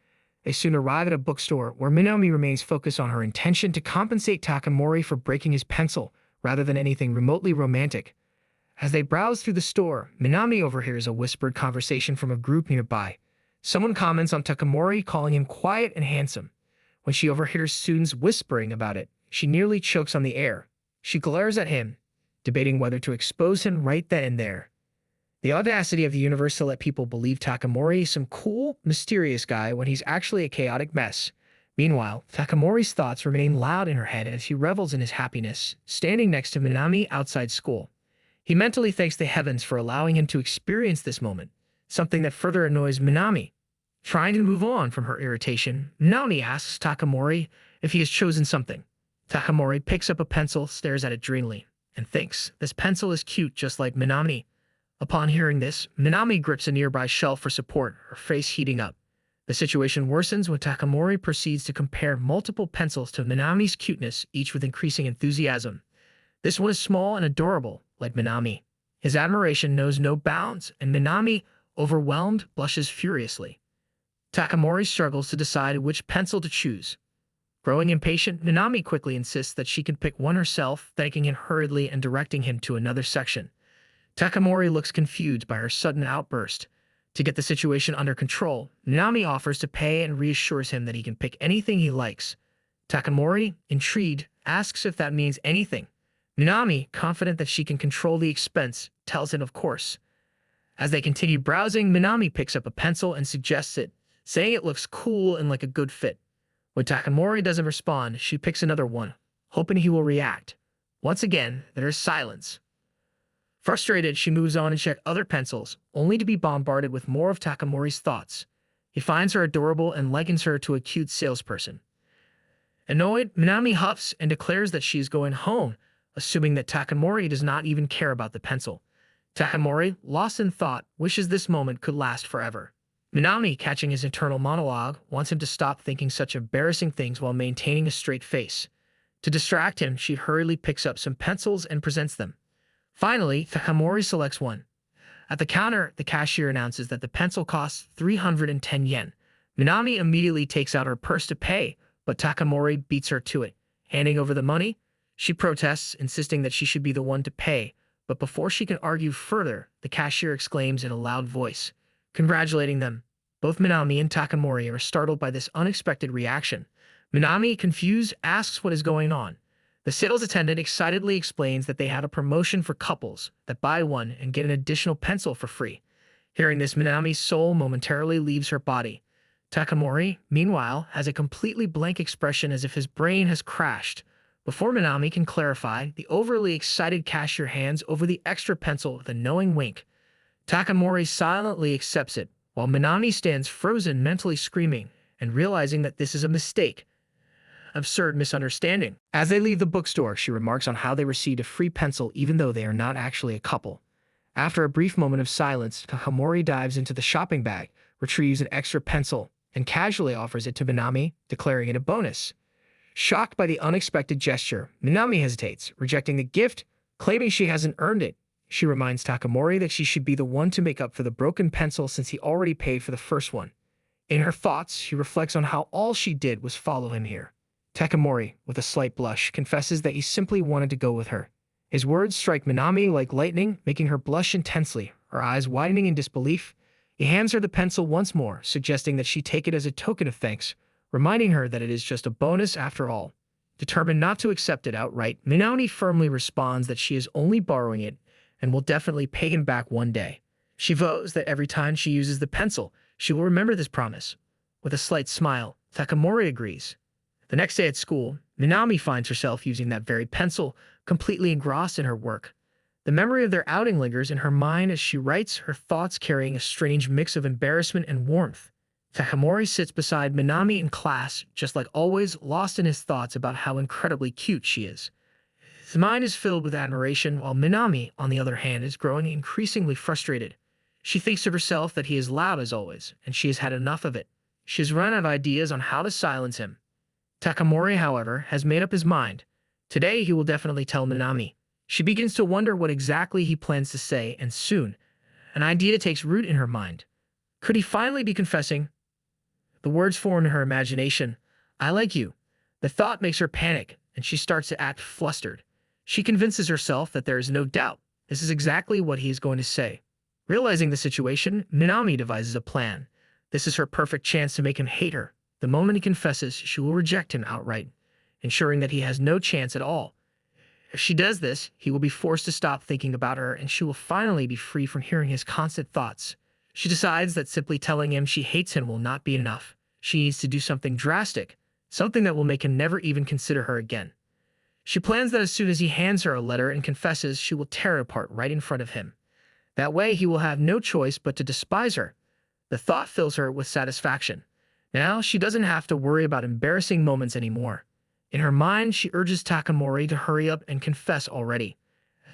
They soon arrive at a bookstore where Minami remains focused on her intention to compensate Takamori for breaking his pencil, rather than anything remotely romantic. As they browse through the store, Minami overhears a whispered conversation from a group nearby. Someone comments on Takamori, calling him quiet and handsome. When she overhears students whispering about it, she nearly chokes on the air. She glares at him, debating whether to expose him right then and there. The audacity of the universe to let people believe Takamori is some cool, mysterious guy when he's actually a chaotic mess. Meanwhile, Takamori's thoughts remain loud in her head as he revels in his happiness, standing next to Minami outside school. He mentally thanks the heavens for allowing him to experience this moment, something that further annoys Minami. Trying to move on from her irritation, Minami asks Takamori if he has chosen something. Takamori picks up a pencil, stares at it dreamily, and thinks, this pencil is cute just like Minami. Upon hearing this, Minami grips a nearby shelf for support, her face heating up. The situation worsens when Takamori proceeds to compare multiple pencils to Minami's cuteness, each with increasing enthusiasm. This one is small and adorable, like Minami. His admiration knows no bounds, and Minami, overwhelmed, blushes furiously. Takamori struggles to decide which pencil to choose. Growing impatient, Minami quickly insists that she can pick one herself, thanking him hurriedly and directing him to another section. Takamori looks confused by her sudden outburst. To get the situation under control, Minami offers to pay and reassures him that he can pick anything he likes. Takamori, intrigued, asks if that means anything. Minami, confident that she can control the expense, tells him of course. As they continue browsing, Minami picks up a pencil and suggests it, saying it looks cool and like a good fit. When Takamori doesn't respond, she picks another one, hoping he will react. Once again, there is silence. Frustrated, she moves on and checks other pencils, only to be bombarded with more of Takamori's thoughts. He finds her adorable and likens her to a cute salesperson. Annoyed, Minami huffs and declares that she is going home, assuming that Takamori does not even care about the pencil. Takamori, lost in thought, wishes this moment could last forever. Minami, catching his internal monologue, wants him to stop thinking such embarrassing things while maintaining a straight face. To distract him, she hurriedly picks up some pencils and presents them. Finally, Takamori selects one. At the counter, the cashier announces that the pencil costs 310 yen. Minami immediately takes out her purse to pay, but Takamori beats her to it. Handing over the money, she protests, insisting that she should be the one to pay, but before she can argue further, the cashier exclaims in a loud voice, congratulating them. Both Minami and Takamori are startled by this unexpected reaction. Minami, confused, asks what is going on. The sales attendant excitedly explains that they had a promotion for couples that buy one and get an additional pencil for free. Hearing this, Minami's soul momentarily leaves her body. Takamori, meanwhile, has a completely blank expression as if his brain has crashed. Before Minami can clarify, the overly excited cashier hands over the extra pencil with a knowing wink. Takamori silently accepts it, while Minami stands frozen, mentally screaming and realizing that this is a mistake. Absurd misunderstanding. As they leave the bookstore, she remarks on how they received a free pencil even though they are not actually a couple. After a brief moment of silence, Takamori dives into the shopping bag, retrieves an extra pencil, and casually offers it to Minami, declaring it a bonus. Shocked by the unexpected gesture, Minami hesitates, rejecting the gift, claiming she hasn't earned it. She reminds Takamori that she should be the one to make up for the broken pencil since he already paid for the first one. In her thoughts, she reflects on how all she did was follow him here. Takamori, with a slight blush, confesses that he simply wanted to go with her. His words strike Minami like lightning, making her blush intensely, her eyes widening in disbelief. He hands her the pencil once more, suggesting that she take it as a token of thanks, reminding her that it is just a bonus after all. Determined not to accept it outright, Minami firmly responds that she is only borrowing it and will definitely pay him back one day. She vows that every time she uses the pencil, she will remember this promise. With a slight smile, Takamori agrees. The next day at school, Minami finds herself using that very pencil, completely engrossed in her work. The memory of their outing lingers in her mind as she writes, her thoughts carrying a strange mix of embarrassment and warmth. Takamori sits beside Minami in class, just like always, lost in his thoughts about how incredibly cute she is. His mind is filled with admiration, while Minami, on the other hand, is growing increasingly frustrated. She thinks to herself that he is loud as always, and she has had enough of it. She has run out of ideas on how to silence him. Takamori, however, has made up his mind. Today he will definitely tell Minami. She begins to wonder what exactly he plans to say, and soon, an idea takes root in her mind. Could he finally be confessing? The words form in her imagination. I like you. The thought makes her panic, and she starts to act flustered. She convinces herself that there is no doubt. This is exactly what he is going to say. Realizing the situation, Minami devises a plan. This is her perfect chance to make him hate her. The moment he confesses, she will reject him outright, ensuring that he has no chance at all. If she does this, he will be forced to stop thinking about her, and she will finally be free from hearing his constant thoughts. She decides that simply telling him she hates him will not be enough. She needs to do something drastic, something that will make him never even consider her again. She plans that as soon as he hands her a letter and confesses, she will tear it apart right in front of him. That way, he will have no choice but to despise her. The thought fills her with satisfaction. Now, she doesn't have to worry about embarrassing moments anymore. In her mind, she urges Takamori to hurry up and confess already.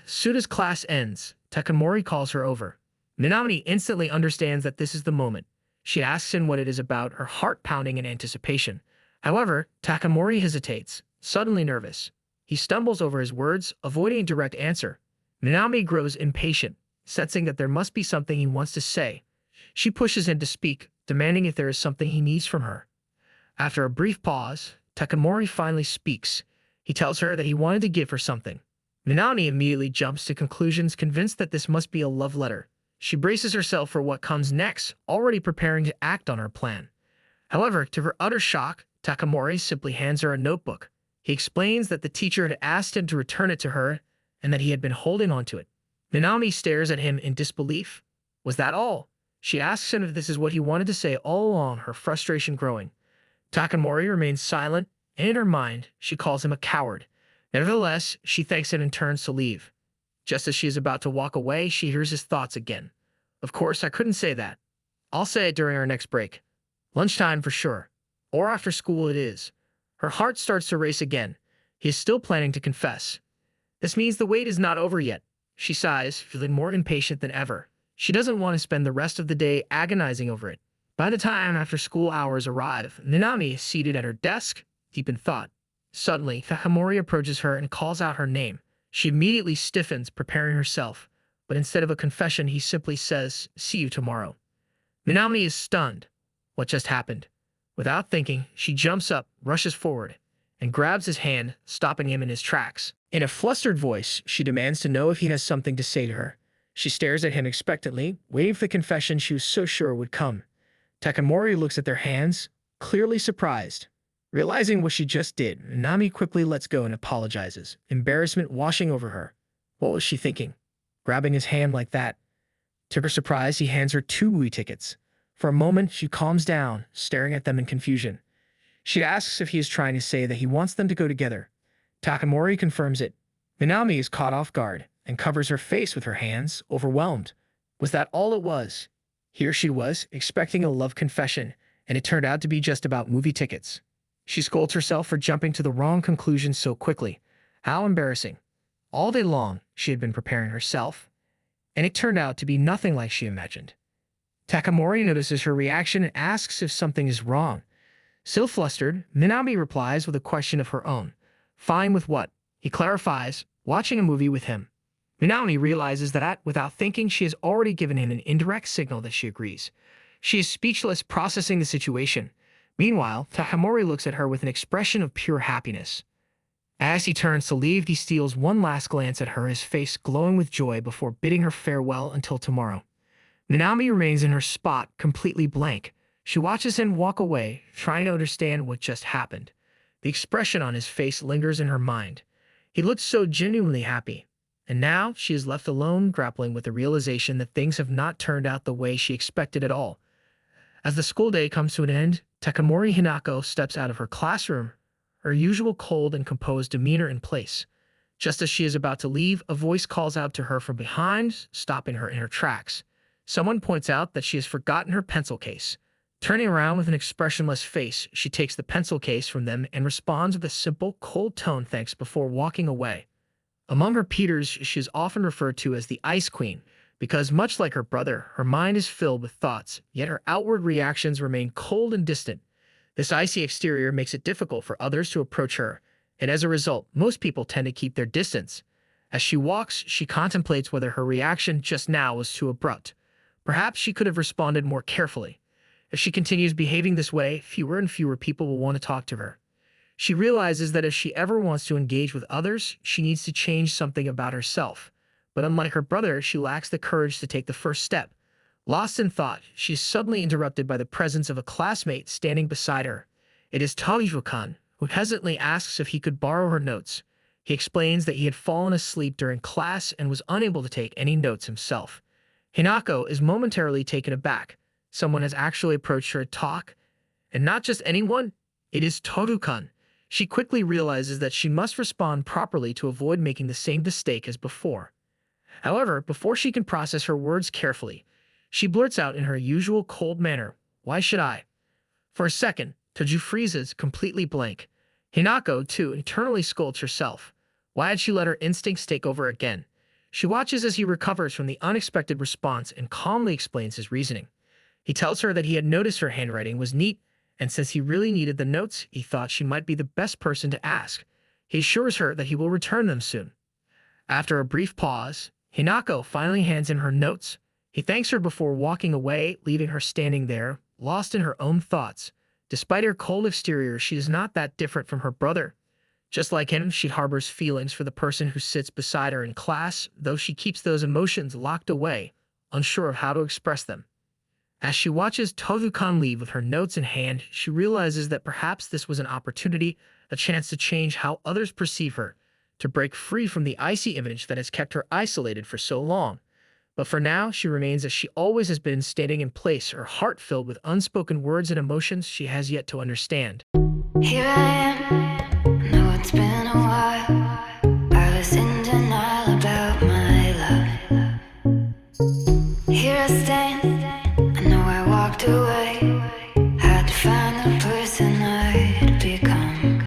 As soon as class ends, Takamori calls her over. Minami instantly understands that this is the moment. She asks him what it is about, her heart pounding in anticipation. However, Takamori hesitates, suddenly nervous. He stumbles over his words, avoiding a direct answer. Minami grows impatient, sensing that there must be something he wants to say. She pushes him to speak, demanding if there is something he needs from her. After a brief pause, Takamori finally speaks. He tells her that he wanted to give her something. Minami immediately jumps to conclusions, convinced that this must be a love letter. She braces herself for what comes next, already preparing to act on her plan. However, to her utter shock, Takamori simply hands her a notebook. He explains that the teacher had asked him to return it to her and that he had been holding onto it. Minami stares at him in disbelief. Was that all? She asks him if this is what he wanted to say all along, her frustration growing. Takamori remains silent, and in her mind, she calls him a coward. Nevertheless, she thanks him and turns to leave. Just as she is about to walk away, she hears his thoughts again. Of course, I couldn't say that. I'll say it during our next break. Lunchtime for sure. Or after school it is. Her heart starts to race again. He is still planning to confess. This means the wait is not over yet. She sighs, feeling more impatient than ever. She doesn't want to spend the rest of the day agonizing over it. By the time after school hours arrive, Minami is seated at her desk, deep in thought. Suddenly, Takamori approaches her and calls out her name. She immediately stiffens, preparing herself. But instead of a confession, he simply says, "See you tomorrow." Minami is stunned. What just happened? Without thinking, she jumps up, rushes forward, and grabs his hand, stopping him in his tracks. In a flustered voice, she demands to know if he has something to say to her. She stares at him expectantly, waiting for the confession she was so sure would come. Takamori looks at their hands, clearly surprised. Realizing what she just did, Minami quickly lets go and apologizes, embarrassment washing over her. What was she thinking? Grabbing his hand like that? To her surprise, he hands her 2 movie tickets. For a moment, she calms down, staring at them in confusion. She asks if he is trying to say that he wants them to go together. Takamori confirms it. Minami is caught off guard and covers her face with her hands, overwhelmed. Was that all it was? Here she was, expecting a love confession, and it turned out to be just about movie tickets. She scolds herself for jumping to the wrong conclusion so quickly. How embarrassing. All day long, she had been preparing herself, and it turned out to be nothing like she imagined. Takamori notices her reaction and asks if something is wrong. Still flustered, Minami replies with a question of her own. Fine with what? He clarifies, watching a movie with him. Minami realizes that without thinking, she has already given him an indirect signal that she agrees. She is speechless, processing the situation. Meanwhile, Takamori looks at her with an expression of pure happiness. As he turns to leave, he steals one last glance at her, his face glowing with joy before bidding her farewell until tomorrow. Minami remains in her spot, completely blank. She watches him walk away, trying to understand what just happened. The expression on his face lingers in her mind. He looked so genuinely happy. And now she is left alone, grappling with the realization that things have not turned out the way she expected at all. As the school day comes to an end, Takamori Hinako steps out of her classroom, her usual cold and composed demeanor in place. Just as she is about to leave, a voice calls out to her from behind, stopping her in her tracks. Someone points out that she has forgotten her pencil case. Turning around with an expressionless face, she takes the pencil case from them and responds with a simple, cold tone thanks before walking away. Among her peers, she is often referred to as the Ice Queen, because much like her brother, her mind is filled with thoughts, yet her outward reactions remain cold and distant. This icy exterior makes it difficult for others to approach her, and as a result, most people tend to keep their distance. As she walks, she contemplates whether her reaction just now was too abrupt. Perhaps she could have responded more carefully. If she continues behaving this way, fewer and fewer people will want to talk to her. She realizes that if she ever wants to engage with others, she needs to change something about herself. But unlike her brother, she lacks the courage to take the first step. Lost in thought, she is suddenly interrupted by the presence of a classmate standing beside her. It is Taiju-kun, who hesitantly asks if he could borrow her notes. He explains that he had fallen asleep during class and was unable to take any notes himself. Hinako is momentarily taken aback. Someone has actually approached her to talk. And not just anyone, it is Taiju-kun. She quickly realizes that she must respond properly to avoid making the same mistake as before. However, before she can process her words carefully, she blurts out in her usual cold manner, "Why should I?" For a second, Taiju freezes, completely blank. Hinako, too, internally scolds herself. Why had she let her instincts take over again? She watches as he recovers from the unexpected response and calmly explains his reasoning. He tells her that he had noticed her handwriting was neat, and since he really needed the notes, he thought she might be the best person to ask. He assures her that he will return them soon. After a brief pause, Hinako finally hands him her notes. He thanks her before walking away, leaving her standing there, lost in her own thoughts. Despite her cold exterior, she is not that different from her brother. Just like him, she harbors feelings for the person who sits beside her in class, though she keeps those emotions locked away, unsure of how to express them. As she watches Tovu-kan leave with her notes in hand, she realizes that perhaps this was an opportunity, a chance to change how others perceive her, to break free from the icy image that has kept her isolated for so long. But for now, she remains as she always has been, standing in place, her heart filled with unspoken words and emotions she has yet to understand. Here I am.